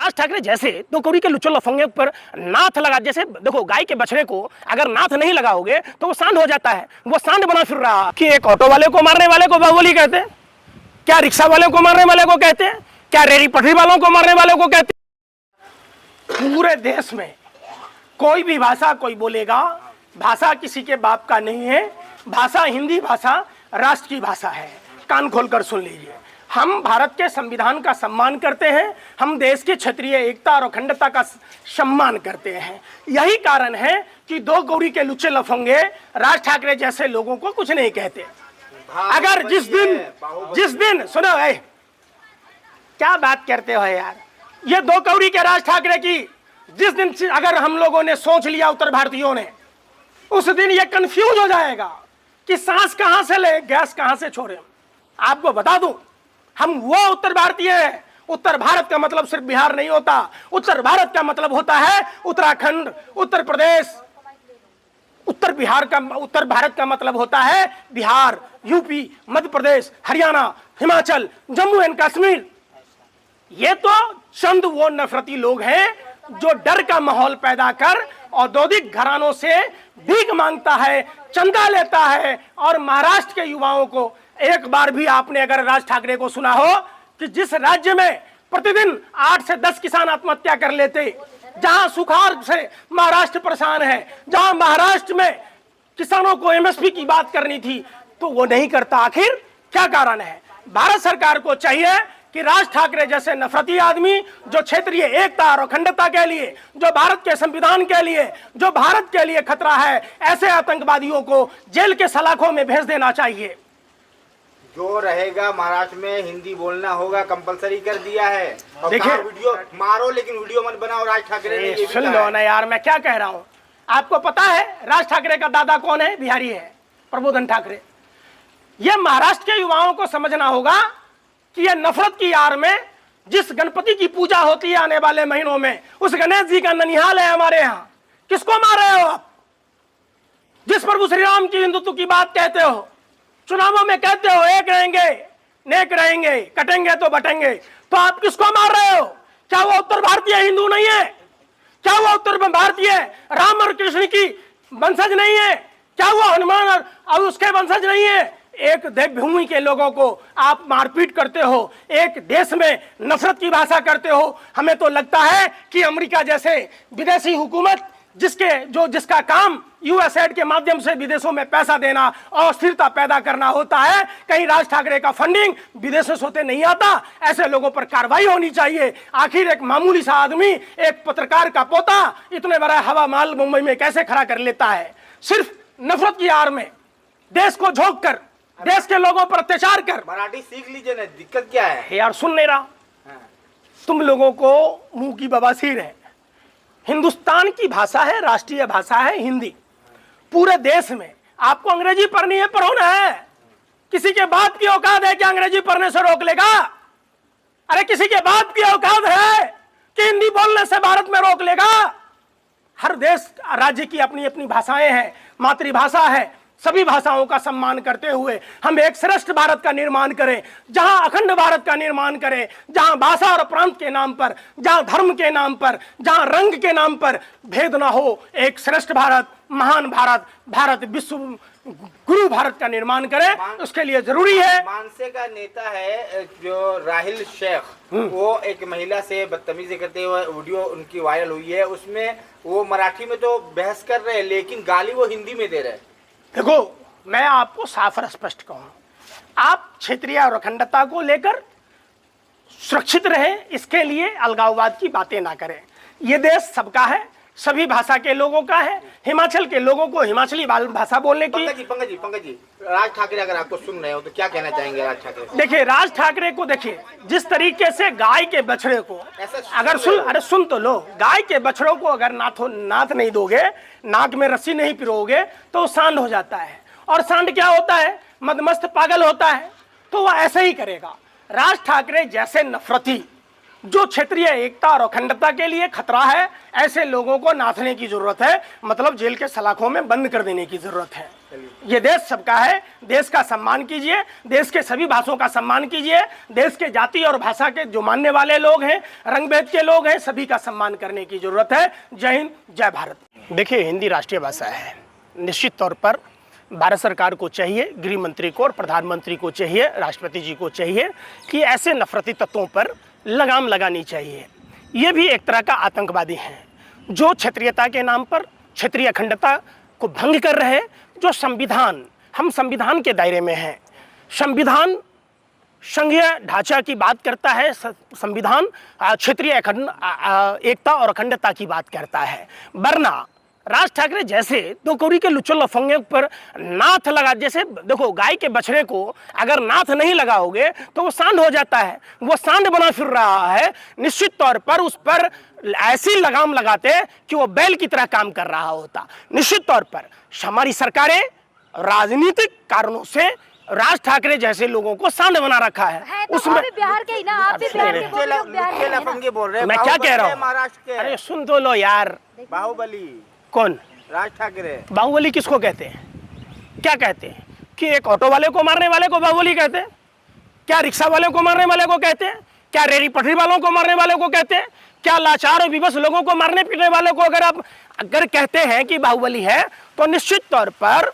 राज ठाकरे जैसे दो कौड़ी के लुच्चो लफंगे पर नाथ लगा, जैसे देखो गाय के बछड़े को अगर नाथ नहीं लगाओगे तो वो सांड हो जाता है, वो सांड बना फिर रहा कि एक ऑटो वाले को मारने वाले को बाहुबली कहते हैं, क्या रिक्शा वाले को मारने वाले को कहते हैं, क्या रेहड़ी पटरी वालों को मारने वाले को कहते हैं। पूरे देश में कोई भी भाषा कोई बोलेगा, भाषा किसी के बाप का नहीं है, भाषा हिंदी भाषा राष्ट्र की भाषा है। कान खोलकर सुन लीजिए, हम भारत के संविधान का सम्मान करते हैं, हम देश की क्षेत्रीय एकता और अखंडता का सम्मान करते हैं। यही कारण है कि दो कौड़ी के लुच्चे लफंगे राज ठाकरे जैसे लोगों को कुछ नहीं कहते। अगर जिस दिन सुनो, क्या बात करते हो यार, ये दो कौड़ी के राज ठाकरे की जिस दिन अगर हम लोगों ने सोच लिया, उत्तर भारतीयों ने, उस दिन ये कंफ्यूज हो जाएगा कि सांस कहां से ले, गैस कहां से छोड़े। आपको बता दूं, हम वो उत्तर भारतीय हैं। उत्तर भारत का मतलब सिर्फ बिहार नहीं होता, उत्तर भारत का मतलब होता है उत्तराखंड, उत्तर प्रदेश। उत्तर भारत का मतलब होता है बिहार, यूपी, मध्य प्रदेश, हरियाणा, हिमाचल, जम्मू एंड कश्मीर। ये तो चंद वो नफरती लोग हैं जो डर का माहौल पैदा कर औद्योगिक घरानों से भीख मांगता है, चंदा लेता है। और महाराष्ट्र के युवाओं को एक बार भी आपने अगर राज ठाकरे को सुना हो कि जिस राज्य में प्रतिदिन 8 से 10 किसान आत्महत्या कर लेते, जहां सुखाड़ से महाराष्ट्र परेशान है, जहां महाराष्ट्र में किसानों को एमएसपी की बात करनी थी तो वो नहीं करता, आखिर क्या कारण है। भारत सरकार को चाहिए कि राज ठाकरे जैसे नफरती आदमी जो क्षेत्रीय एकता और अखंडता के लिए, जो भारत के संविधान के लिए, जो भारत के लिए खतरा है, ऐसे आतंकवादियों को जेल के सलाखों में भेज देना चाहिए। जो रहेगा महाराष्ट्र में हिंदी बोलना होगा, कंपलसरी कर दिया है। देखिए, वीडियो मारो लेकिन वीडियो मत बनाओ। राज ठाकरे ने ये भी सुन लो ना यार, मैं क्या कह रहा हूं। आपको पता है राज ठाकरे का दादा कौन है? बिहारी है, प्रबोधन ठाकरे। ये महाराष्ट्र के युवाओं को समझना होगा कि ये नफरत की आड़ में जिस गणपति की पूजा होती है आने वाले महीनों में, उस गणेश जी का ननिहाल है हमारे यहाँ। किसको मार रहे हो आप? जिस प्रभु श्री राम की हिंदुत्व की बात कहते हो, चुनावों में कहते हो एक रहेंगे, नेक रहेंगे, कटेंगे तो बटेंगे, तो आप किसको मार रहे हो? क्या वो उत्तर भारतीय हिंदू नहीं है? क्या वो उत्तर भारतीय राम और कृष्ण की वंशज नहीं है? क्या वो हनुमान और उसके वंशज नहीं है? एक देवभूमि के लोगों को आप मारपीट करते हो, एक देश में नफरत की भाषा करते हो। हमें तो लगता है कि अमेरिका जैसे विदेशी हुकूमत जिसका काम यूएसएड के माध्यम से विदेशों में पैसा देना और स्थिरता पैदा करना होता है, कहीं राज ठाकरे का फंडिंग विदेशों से होते नहीं आता। ऐसे लोगों पर कार्रवाई होनी चाहिए। आखिर एक मामूली सा आदमी, एक पत्रकार का पोता इतने बड़ा हवा महल मुंबई में कैसे खड़ा कर लेता है? सिर्फ नफरत की आड़ में, देश को झोंक कर, देश के लोगों पर अत्याचार कर। मराठी सीख लीजिए ना, दिक्कत क्या है यार? सुन नहीं रहा? तुम लोगों को मुंह की बवासीर है। हिंदुस्तान की भाषा है, राष्ट्रीय भाषा है हिंदी। पूरे देश में आपको अंग्रेजी पढ़नी है, पढ़ो ना है। किसी के बाप की औकात है कि अंग्रेजी पढ़ने से रोक लेगा? अरे किसी के बाप की औकात है कि हिंदी बोलने से भारत में रोक लेगा? हर देश राज्य की अपनी अपनी भाषाएं हैं, मातृभाषा है। सभी भाषाओं का सम्मान करते हुए हम एक श्रेष्ठ भारत का निर्माण करें, जहां अखंड भारत का निर्माण करें, जहां भाषा और प्रांत के नाम पर, जहां धर्म के नाम पर, जहां रंग के नाम पर भेद ना हो। एक श्रेष्ठ भारत, महान भारत, भारत विश्व गुरु भारत का निर्माण करें। उसके लिए जरूरी है। मानसे का नेता है जो राहिल शेख, वो एक महिला से बदतमीजी करते हुए वीडियो उनकी वायरल हुई है। उसमें वो मराठी में तो बहस कर रहे हैं लेकिन गाली वो हिंदी में दे रहे हैं। देखो, मैं आपको साफ और स्पष्ट कहूं, आप क्षेत्रीय और अखंडता को लेकर सुरक्षित रहें, इसके लिए अलगाववाद की बातें ना करें। ये देश सबका है, सभी भाषा के लोगों का है। हिमाचल के लोगों को हिमाचली भाषा बोलने की। पंकज जी, राज ठाकरे अगर आपको सुन रहे हो तो क्या कहना चाहेंगे राज ठाकरे? देखिए, राज ठाकरे को देखिए, जिस तरीके से गाय के बछड़े को अगर सुन तो लो, गाय के बछड़ों को अगर नाथ नहीं दोगे, नाक में रस्सी नहीं पिरोगे तो सांड हो जाता है। और सांड क्या होता है? मदमस्त पागल होता है। तो वह ऐसे ही करेगा। राज ठाकरे जैसे नफरती जो क्षेत्रीय एकता और अखंडता के लिए खतरा है, ऐसे लोगों को नाथने की जरूरत है, मतलब जेल के सलाखों में बंद कर देने की जरूरत है। ये देश सबका है, देश का सम्मान कीजिए, देश के सभी भाषाओं का सम्मान कीजिए, देश के जाति और भाषा के जो मानने वाले लोग हैं, रंग भेद के लोग हैं, सभी का सम्मान करने की जरूरत है। जय हिंद, जय भारत। देखिए, हिंदी राष्ट्रीय भाषा है। निश्चित तौर पर भारत सरकार को चाहिए, गृह मंत्री को और प्रधानमंत्री को चाहिए, राष्ट्रपति जी को चाहिए कि ऐसे नफरती तत्वों पर लगाम लगानी चाहिए। ये भी एक तरह का आतंकवादी हैं जो क्षेत्रीयता के नाम पर क्षेत्रीय अखंडता को भंग कर रहे हैं। जो संविधान, हम संविधान के दायरे में हैं, संविधान संघीय ढांचा की बात करता है, संविधान क्षेत्रीय एकता और अखंडता की बात करता है। वरना राज ठाकरे जैसे दो कौड़ी के लुच्चो लफंगे पर नाथ लगा, जैसे देखो गाय के बछड़े को अगर नाथ नहीं लगाओगे तो वो सांड हो जाता है, वो सांड बना फिर रहा है। निश्चित तौर पर उस पर ऐसी लगाम लगाते कि वो बैल की तरह काम कर रहा होता। निश्चित तौर पर हमारी सरकारें राजनीतिक कारणों से राज ठाकरे जैसे लोगों को सांड बना रखा है। तो उसमें बिहार के ही ना, आप भी बिहार के, वो भी लोग बिहार के हैं ना। लफंगे बोल रहे हैं। मैं क्या कह रहा हूँ, महाराष्ट्र के। अरे सुन तो लो यार। बाहुबली कौन? राज ठाकरे। बाहुबली किसको कहते हैं? क्या कहते हैं कि एक ऑटो वाले को मारने वाले को बाहुबली कहते हैं? क्या रिक्शा वाले को मारने वाले को कहते हैं? क्या रेहड़ी पटरी वालों को मारने वाले को कहते हैं? क्या लाचार और विवश लोगों को मारने पीटने वाले को अगर कहते हैं कि बाहुबली है, तो निश्चित तौर पर